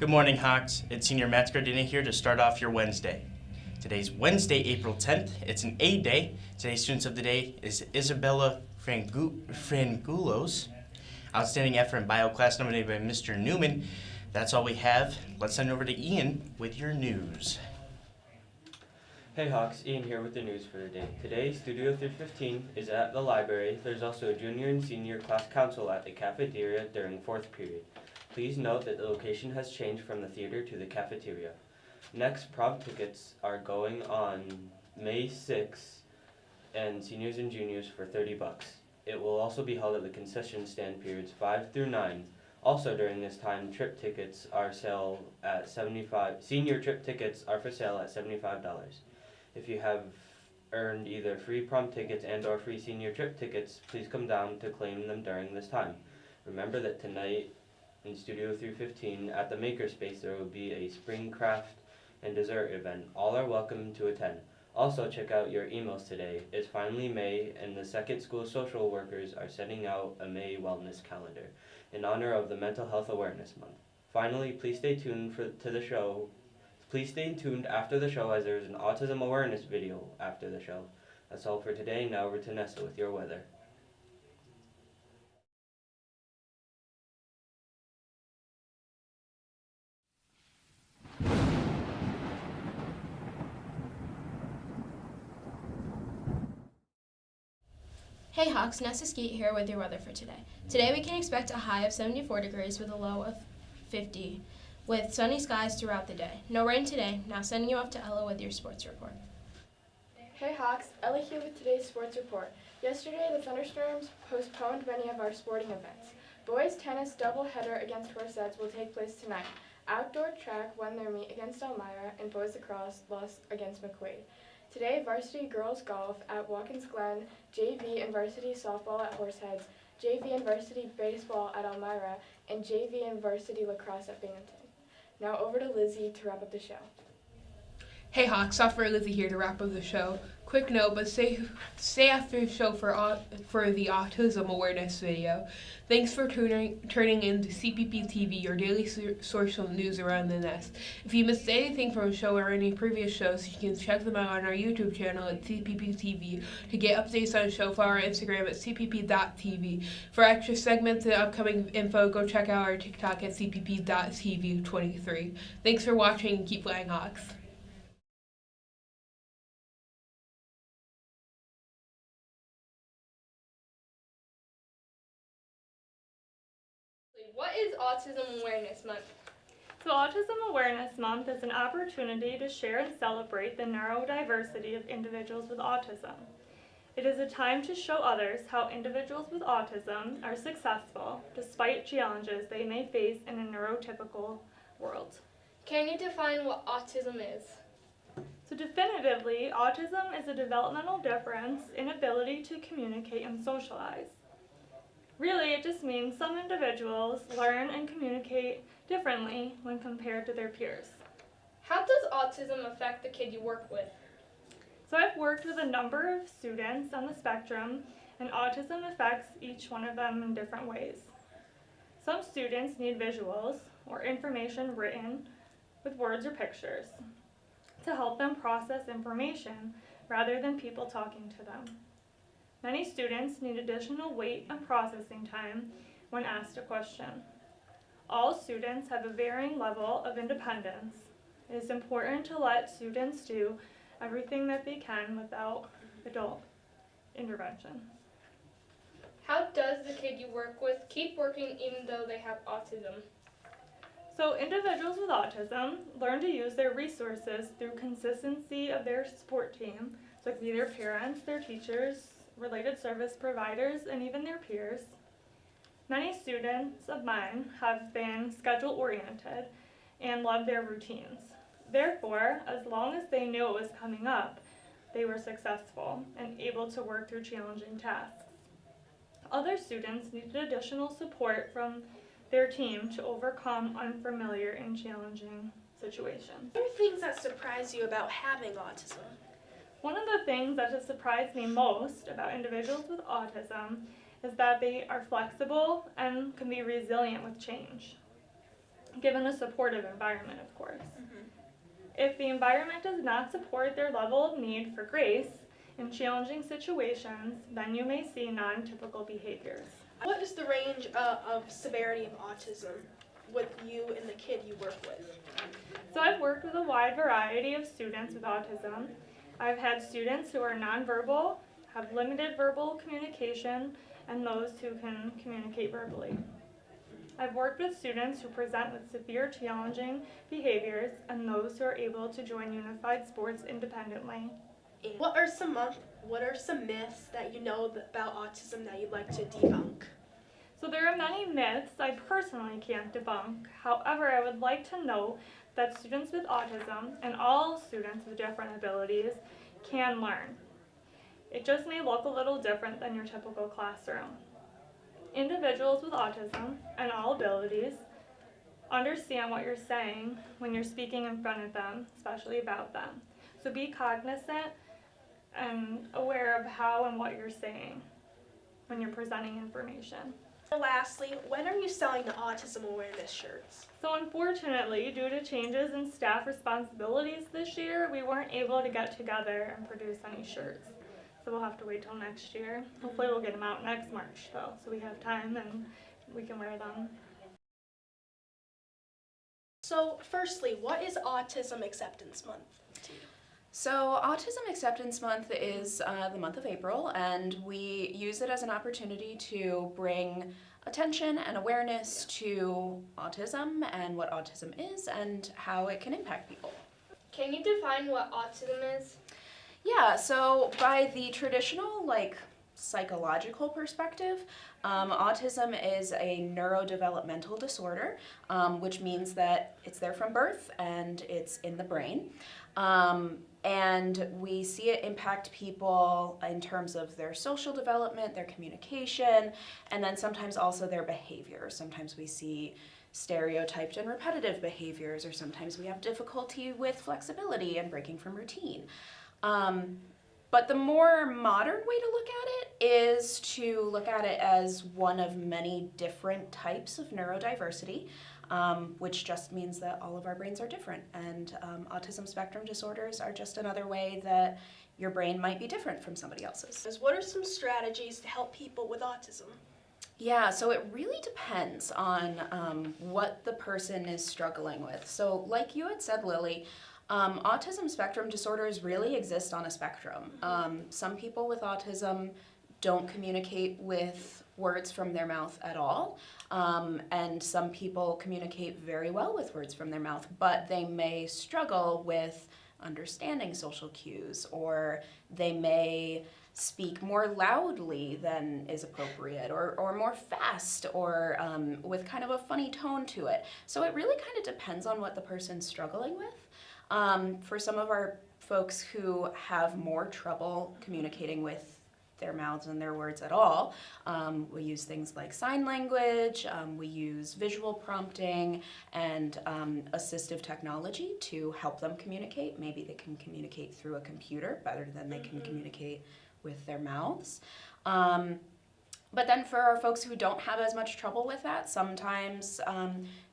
Good morning, Hawks. It's Senior Matt Gardini here to start off your Wednesday. Today's Wednesday, April 10th. It's an A day. Today's students of the day is Isabella Frangulos. Outstanding effort in bio class nominated by Mr. Newman. That's all we have. Let's send it over to Ian with your news. Hey Hawks, Ian here with the news for the day. Today, Studio 315 is at the library. There's also a junior and senior class council at the cafeteria during fourth period. Please note that the location has changed from the theater to the cafeteria. Next, prom tickets are going on May 6th, and seniors and juniors for $30. It will also be held at the concession stand periods 5 through 9. Also during this time, trip tickets are sale at $75. Senior trip tickets are for sale at $75. If you have earned either free prom tickets and or free senior trip tickets, please come down to claim them during this time. Remember that tonight in Studio 315 at the Makerspace there will be a spring craft and dessert event. All are welcome to attend. Also check out your emails today. It's finally May and the second school social workers are setting out a May wellness calendar in honor of the Mental Health Awareness Month. Finally, please stay tuned to the show. Please stay tuned after the show as there is an autism awareness video after the show. That's all for today. Now over to Nessa with your weather. Hey Hawks, Nessa Skeet here with your weather for today. Today we can expect a high of 74 degrees with a low of 50, with sunny skies throughout the day. No rain today. Now sending you off to Ella with your sports report. Hey Hawks, Ella here with today's sports report. Yesterday the thunderstorms postponed many of our sporting events. Boys tennis doubleheader against Horseheads will take place tonight. Outdoor track won their meet against Elmira, and boys lacrosse lost against McQuaid. Today, varsity girls golf at Watkins Glen, JV and varsity softball at Horseheads, JV and varsity baseball at Elmira, and JV and varsity lacrosse at Binghamton. Now over to Lizzie to wrap up the show. Hey Hawks, Software Lizzie here to wrap up the show. Quick note, but stay after the show for the autism awareness video. Thanks for turning in to CPPtv, your daily social news around the nest. If you missed anything from the show or any previous shows, you can check them out on our YouTube channel at CPPtv. To get updates on the show, follow our Instagram at CPP.tv. For extra segments and upcoming info, go check out our TikTok at CPP.tv23. Thanks for watching and keep flying Hawks. What is Autism Awareness Month? So Autism Awareness Month is an opportunity to share and celebrate the neurodiversity of individuals with autism. It is a time to show others how individuals with autism are successful despite challenges they may face in a neurotypical world. Can you define what autism is? So definitively, autism is a developmental difference in ability to communicate and socialize. Really, it just means some individuals learn and communicate differently when compared to their peers. How does autism affect the kid you work with? So I've worked with a number of students on the spectrum, and autism affects each one of them in different ways. Some students need visuals or information written with words or pictures to help them process information rather than people talking to them. Many students need additional wait and processing time when asked a question. All students have a varying level of independence. It is important to let students do everything that they can without adult intervention. How does the kid you work with keep working even though they have autism? So individuals with autism learn to use their resources through consistency of their support team, so it could be their parents, their teachers, related service providers, and even their peers. Many students of mine have been schedule-oriented and love their routines. Therefore, as long as they knew it was coming up, they were successful and able to work through challenging tasks. Other students needed additional support from their team to overcome unfamiliar and challenging situations. What are things that surprise you about having autism? One of the things that has surprised me most about individuals with autism is that they are flexible and can be resilient with change. given a supportive environment, of course. If the environment does not support their level of need for grace in challenging situations, then you may see non-typical behaviors. What is the range of severity of autism with you and the kid you work with? So I've worked with a wide variety of students with autism. I've had students who are nonverbal, have limited verbal communication, and those who can communicate verbally. I've worked with students who present with severe challenging behaviors and those who are able to join unified sports independently. And what are some myths that you know about autism that you'd like to debunk? So there are many myths I personally can't debunk. However, I would like to note that students with autism and all students with different abilities can learn. It just may look a little different than your typical classroom. Individuals with autism and all abilities understand what you're saying when you're speaking in front of them, especially about them. So be cognizant and aware of how and what you're saying when you're presenting information. Lastly, when are you selling the autism awareness shirts? So unfortunately, due to changes in staff responsibilities this year, we weren't able to get together and produce any shirts. So we'll have to wait till next year. Hopefully we'll get them out next March though, so we have time and we can wear them. So firstly, what is Autism Acceptance Month to you? So Autism Acceptance Month is the month of April, and we use it as an opportunity to bring attention and awareness to autism and what autism is and how it can impact people. Can you define what autism is? Yeah, so by the traditional, psychological perspective, autism is a neurodevelopmental disorder, which means that it's there from birth and it's in the brain. And we see it impact people in terms of their social development, their communication, and then sometimes also their behavior. Sometimes we see stereotyped and repetitive behaviors, or sometimes we have difficulty with flexibility and breaking from routine. But the more modern way to look at it is to look at it as one of many different types of neurodiversity, which just means that all of our brains are different. And autism spectrum disorders are just another way that your brain might be different from somebody else's. What are some strategies to help people with autism? Yeah, so it really depends on what the person is struggling with. So like you had said, Lily, autism spectrum disorders really exist on a spectrum. Some people with autism don't communicate with words from their mouth at all, and some people communicate very well with words from their mouth, but they may struggle with understanding social cues, or they may speak more loudly than is appropriate, or more fast, or with kind of a funny tone to it. So it really kind of depends on what the person's struggling with. For some of our folks who have more trouble communicating with their mouths and their words at all, we use things like sign language, we use visual prompting, and assistive technology to help them communicate. Maybe they can communicate through a computer better than they can communicate with their mouths. But then for our folks who don't have as much trouble with that, sometimes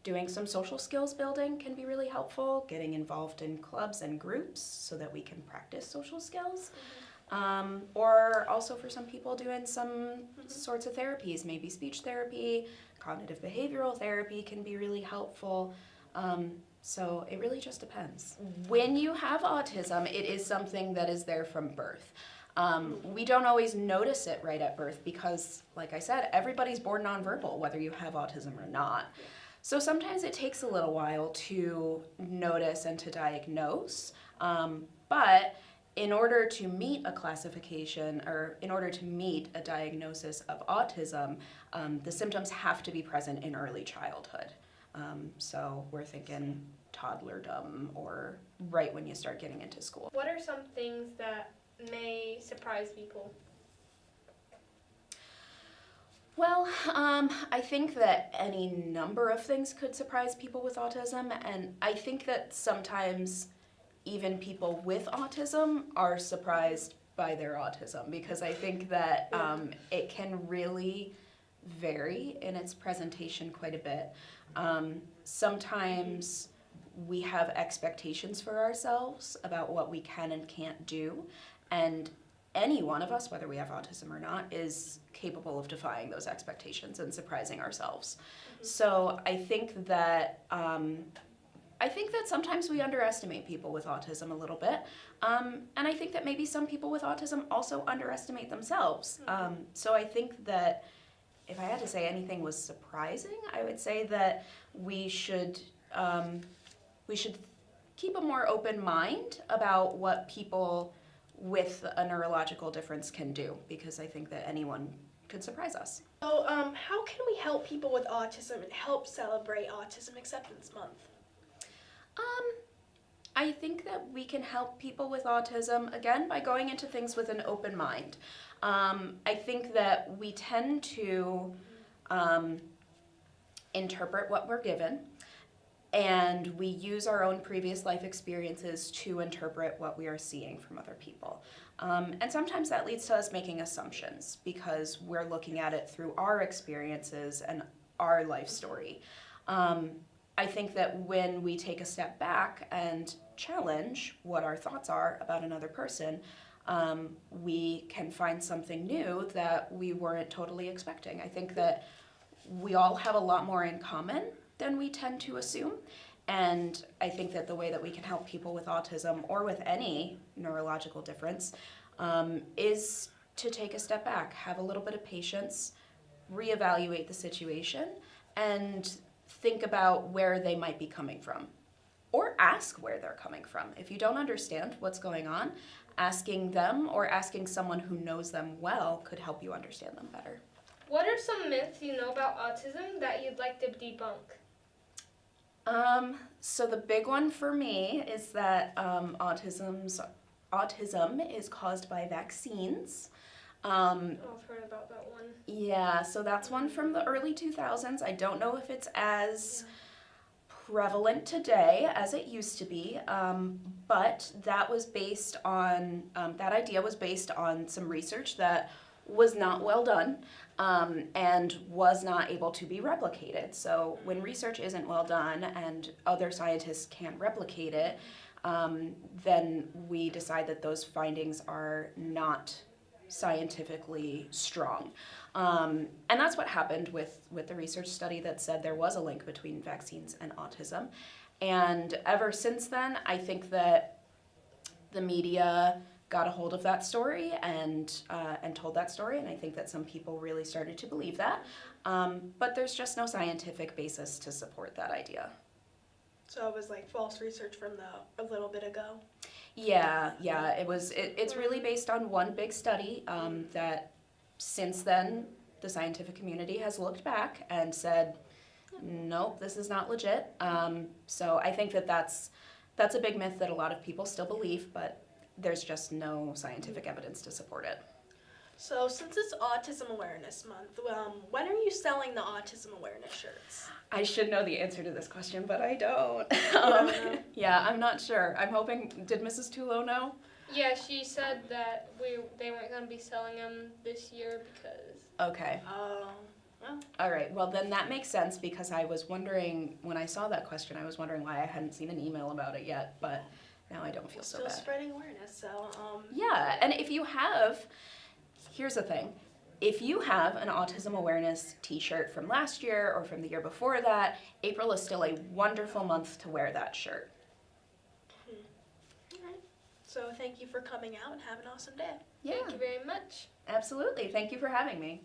doing some social skills building can be really helpful, getting involved in clubs and groups so that we can practice social skills. Or also for some people doing some sorts of therapies, maybe speech therapy, cognitive behavioral therapy can be really helpful. So it really just depends. When you have autism, it is something that is there from birth. We don't always notice it right at birth because, like I said, everybody's born nonverbal, whether you have autism or not. So sometimes it takes a little while to notice and to diagnose, but in order to meet a classification, or in order to meet a diagnosis of autism, the symptoms have to be present in early childhood. So we're thinking toddlerdom, or right when you start getting into school. What are some things that may surprise people? Well, I think that any number of things could surprise people with autism, and I think that sometimes even people with autism are surprised by their autism, because I think that it can really vary in its presentation quite a bit. Sometimes we have expectations for ourselves about what we can and can't do, and any one of us, whether we have autism or not, is capable of defying those expectations and surprising ourselves. So I think that sometimes we underestimate people with autism a little bit, and I think that maybe some people with autism also underestimate themselves. So I think that if I had to say anything was surprising, I would say that we should keep a more open mind about what people with a neurological difference can do, because I think that anyone could surprise us. So, how can we help people with autism and help celebrate Autism Acceptance Month? I think that we can help people with autism, again, by going into things with an open mind. I think that we tend to interpret what we're given, and we use our own previous life experiences to interpret what we are seeing from other people. And sometimes that leads to us making assumptions because we're looking at it through our experiences and our life story. I think that when we take a step back and challenge what our thoughts are about another person, we can find something new that we weren't totally expecting. I think that we all have a lot more in common than we tend to assume. And I think that the way that we can help people with autism or with any neurological difference is to take a step back, have a little bit of patience, reevaluate the situation, and think about where they might be coming from. Or ask where they're coming from. If you don't understand what's going on, asking them or asking someone who knows them well could help you understand them better. What are some myths you know about autism that you'd like to debunk? So the big one for me is that autism is caused by vaccines. I've heard about that one. Yeah, so that's one from the early 2000s. I don't know if it's as prevalent today as it used to be, but that was based on, that idea was based on some research that was not well done and was not able to be replicated. So when research isn't well done and other scientists can't replicate it, then we decide that those findings are not scientifically strong. And that's what happened with the research study that said there was a link between vaccines and autism. And ever since then, I think that the media got a hold of that story and told that story, and I think that some people really started to believe that. But there's just no scientific basis to support that idea. So it was like false research from a little bit ago? Yeah, it's really based on one big study that since then the scientific community has looked back and said, nope, this is not legit. So I think that that's a big myth that a lot of people still believe, but there's just no scientific evidence to support it. So since it's Autism Awareness Month, when are you selling the Autism Awareness shirts? I should know the answer to this question, but I don't. Yeah, I'm not sure. I'm hoping, did Mrs. Tulo know? Yeah, she said that they weren't going to be selling them this year because... Okay. Oh, well. All right, well then that makes sense because I was wondering, when I saw that question, I was wondering why I hadn't seen an email about it yet, but now I don't feel so bad. Still spreading awareness, so... Yeah, and if you have, here's the thing. If you have an Autism Awareness t-shirt from last year or from the year before that, April is still a wonderful month to wear that shirt. All right. So thank you for coming out and have an awesome day. Yeah, Thank you very much. absolutely. Thank you for having me.